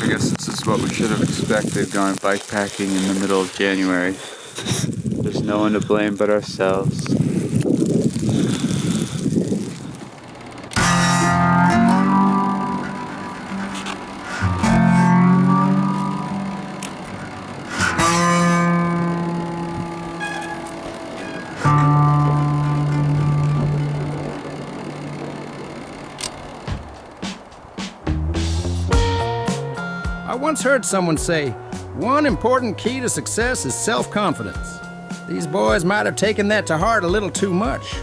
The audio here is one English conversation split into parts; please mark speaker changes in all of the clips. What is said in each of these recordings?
Speaker 1: I guess this is what we should have expected going bikepacking in the middle of January. There's no one to blame but ourselves.
Speaker 2: I once heard someone say, one important key to success is self-confidence. These boys might have taken that to heart a little too much.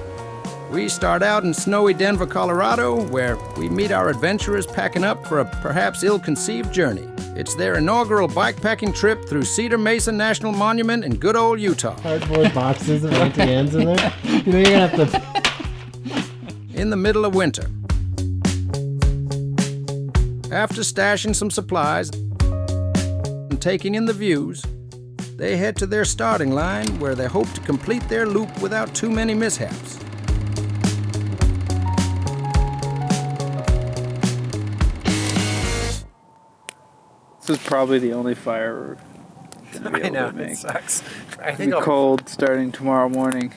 Speaker 2: We start out in snowy Denver, Colorado, where we meet our adventurers packing up for a perhaps ill-conceived journey. It's their inaugural bikepacking trip through Cedar Mesa National Monument in good old Utah.
Speaker 3: Cardboard boxes of empty ends in there. You know, you're gonna have to...
Speaker 2: In the middle of winter. After stashing some supplies and taking in the views, they head to their starting line where they hope to complete their loop without too many mishaps.
Speaker 1: This is probably the only fire we're gonna be able to make.
Speaker 3: It sucks.
Speaker 1: It'll be cold starting tomorrow morning.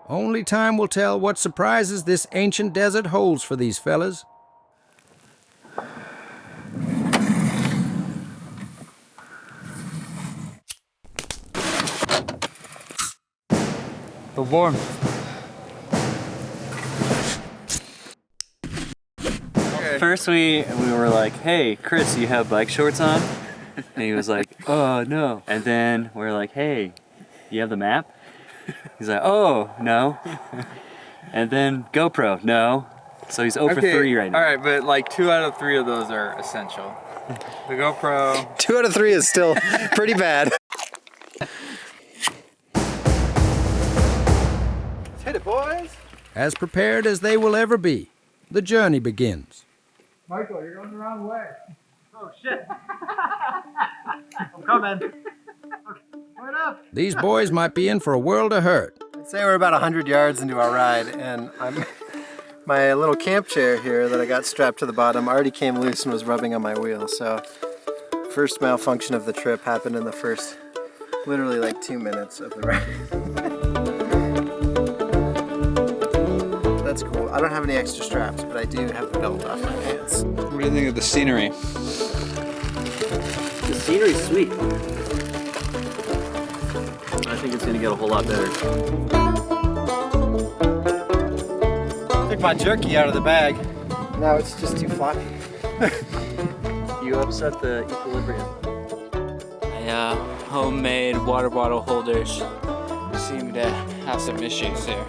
Speaker 2: Only time will tell what surprises this ancient desert holds for these fellas.
Speaker 1: The warmth.
Speaker 4: First we were like, hey, Chris, you have bike shorts on? And he was like, oh, no. And then we're like, hey, you have the map? He's like, oh, no. And then GoPro, no. So he's 0 for 3 right now.
Speaker 1: Alright, but like 2 out of 3 of those are essential. The GoPro.
Speaker 3: 2 out of 3 is still pretty bad.
Speaker 1: Let's hit it, boys!
Speaker 2: As prepared as they will ever be, the journey begins.
Speaker 1: Michael, you're going the wrong way.
Speaker 3: Oh, shit. I'm coming. Wait up.
Speaker 2: These boys might be in for a world of hurt.
Speaker 3: I'd say we're about 100 yards into our ride, and my little camp chair here that I got strapped to the bottom already came loose and was rubbing on my wheel. So, first malfunction of the trip happened in the first, literally like 2 minutes of the ride. That's cool. I don't have any extra straps, but I do have the belt off my pants.
Speaker 1: What do you think of the scenery?
Speaker 4: The scenery's sweet. I think it's gonna get a whole lot better.
Speaker 3: Took my jerky out of the bag. Now it's just too floppy.
Speaker 4: You upset the equilibrium.
Speaker 5: My homemade water bottle holders seem to have some issues here.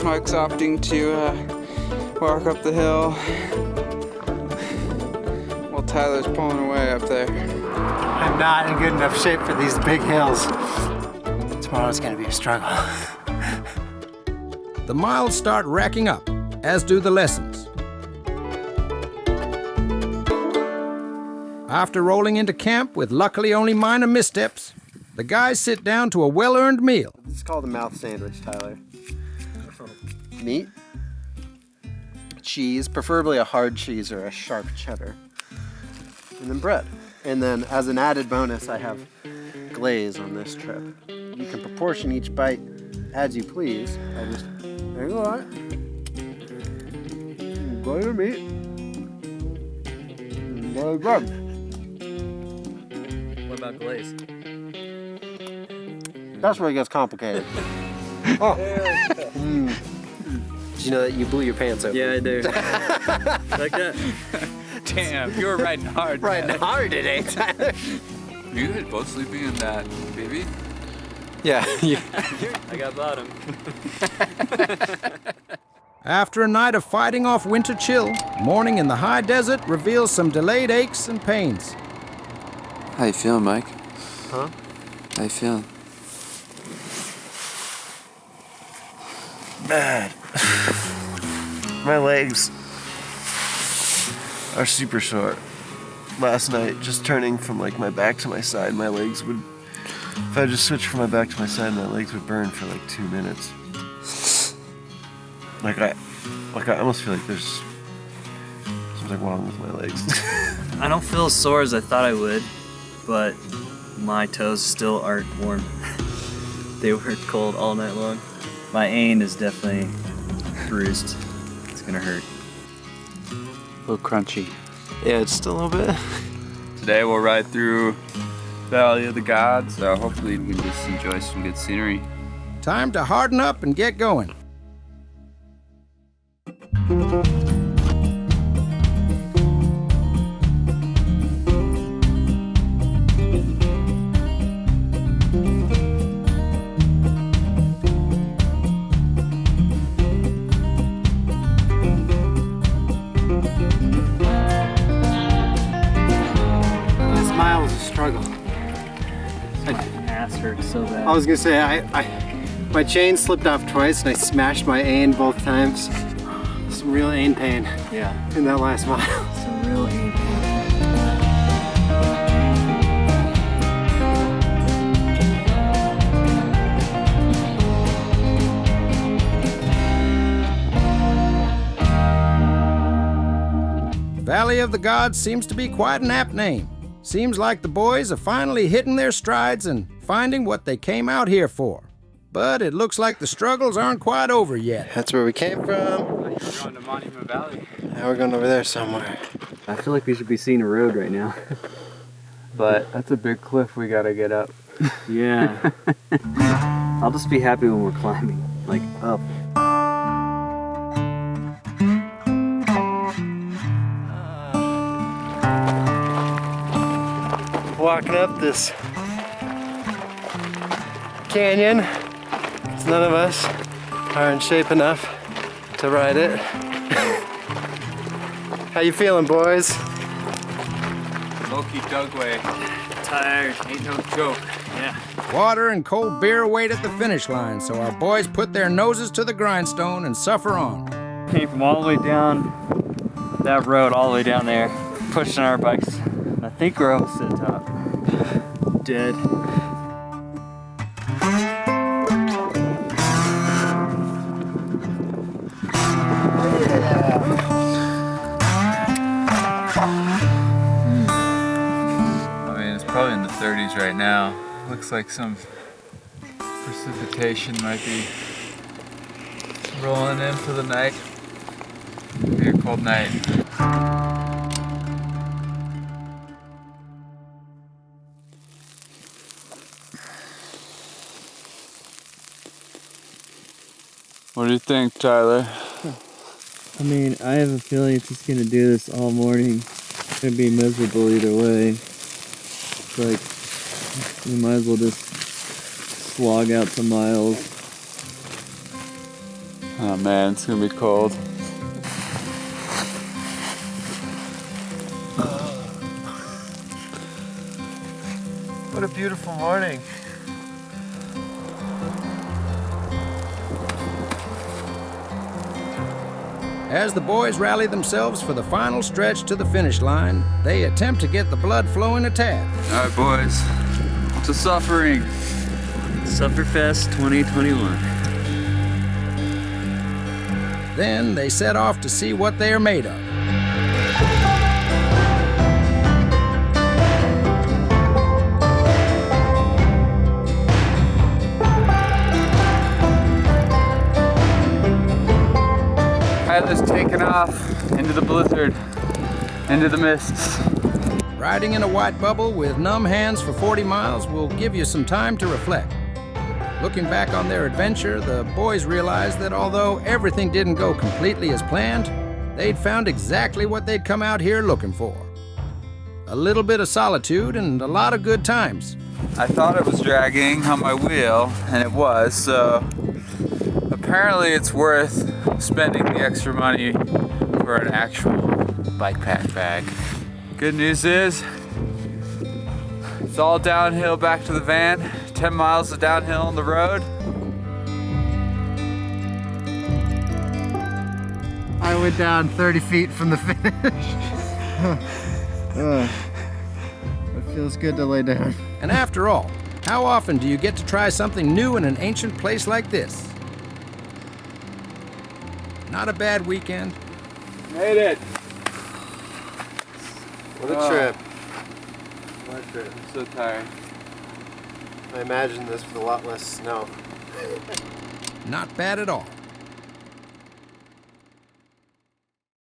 Speaker 1: Mike's opting to walk up the hill while Tyler's pulling away up there.
Speaker 3: I'm not in good enough shape for these big hills. Tomorrow's gonna be a struggle.
Speaker 2: The miles start racking up, as do the lessons. After rolling into camp with luckily only minor missteps, the guys sit down to a well-earned meal.
Speaker 3: It's called a mouth sandwich, Tyler. Meat, cheese, preferably a hard cheese or a sharp cheddar, and then bread. And then as an added bonus, I have glaze on this trip. You can proportion each bite as you please. There you go. Glaze of meat. Glaze of bread.
Speaker 4: What about glaze?
Speaker 3: That's where it gets complicated. Oh. Did you know that you blew your pants open?
Speaker 4: Yeah, I do. Like that?
Speaker 1: Damn, you were riding hard.
Speaker 3: Riding hard today, Tyler.
Speaker 1: You guys both sleeping in that baby?
Speaker 3: Yeah.
Speaker 4: I got bottom.
Speaker 2: After a night of fighting off winter chill, morning in the high desert reveals some delayed aches and pains.
Speaker 1: How you feeling, Mike?
Speaker 3: Huh?
Speaker 1: How you feeling?
Speaker 6: Bad. My legs are super sore. Last night, just turning from like my back to my side, my legs would, if I just switched from my back to my side, my legs would burn for like 2 minutes. Like I almost feel like there's wrong with my legs.
Speaker 4: I don't feel as sore as I thought I would, but my toes still aren't warm. They were cold all night long. My ain is definitely bruised. It's gonna hurt.
Speaker 1: A little crunchy.
Speaker 3: Yeah, just a little bit.
Speaker 1: Today we'll ride through Valley of the Gods, so hopefully we can just enjoy some good scenery.
Speaker 2: Time to harden up and get going.
Speaker 3: This mile was a struggle.
Speaker 4: My ass hurts so bad.
Speaker 3: I was gonna say, my chain slipped off twice and I smashed my ain both times. Some real ain pain
Speaker 4: Yeah,
Speaker 3: in that last mile.
Speaker 4: some real ain.
Speaker 2: Valley of the Gods seems to be quite an apt name. Seems like the boys are finally hitting their strides and finding what they came out here for. But it looks like the struggles aren't quite over yet.
Speaker 3: That's where we came from.
Speaker 1: We're going to Monument Valley.
Speaker 3: Now we're going over there somewhere.
Speaker 4: I feel like we should be seeing a road right now.
Speaker 1: But that's a big cliff we gotta get up.
Speaker 4: Yeah. I'll just be happy when we're climbing, like up.
Speaker 3: Walking up this canyon, 'cause none of us are in shape enough to ride it. How you feeling, boys?
Speaker 1: Loki Dugway.
Speaker 4: Tired, ain't no joke. Yeah.
Speaker 2: Water and cold beer wait at the finish line, so our boys put their noses to the grindstone and suffer on.
Speaker 4: Came from all the way down that road, all the way down there, pushing our bikes. And I think we're almost at the top. Dead.
Speaker 1: I mean, it's probably in the 30s right now. Looks like some precipitation might be rolling in for the night. Be a cold night. What do you think, Tyler?
Speaker 4: I mean, I have a feeling it's just gonna do this all morning. It's gonna be miserable either way. It's like, we might as well just slog out some miles.
Speaker 1: Oh man, it's gonna be cold.
Speaker 6: What a beautiful morning.
Speaker 2: As the boys rally themselves for the final stretch to the finish line, they attempt to get the blood flowing a tad.
Speaker 1: All right, boys. To suffering.
Speaker 4: Sufferfest 2021.
Speaker 2: Then they set off to see what they are made of.
Speaker 1: Tyler's taken off into the blizzard, into the mists.
Speaker 2: Riding in a white bubble with numb hands for 40 miles will give you some time to reflect. Looking back on their adventure, the boys realized that although everything didn't go completely as planned, they'd found exactly what they'd come out here looking for. A little bit of solitude and a lot of good times.
Speaker 1: I thought it was dragging on my wheel, and it was, so apparently it's worth spending the extra money for an actual bike pack bag. Good news is, it's all downhill back to the van, 10 miles of downhill on the road.
Speaker 3: I went down 30 feet from the finish. It feels good to lay down.
Speaker 2: And after all, how often do you get to try something new in an ancient place like this? Not a bad weekend.
Speaker 1: Made it.
Speaker 3: What a trip.
Speaker 1: What a trip. I'm so tired.
Speaker 3: I imagine this with a lot less snow.
Speaker 2: Not bad at all.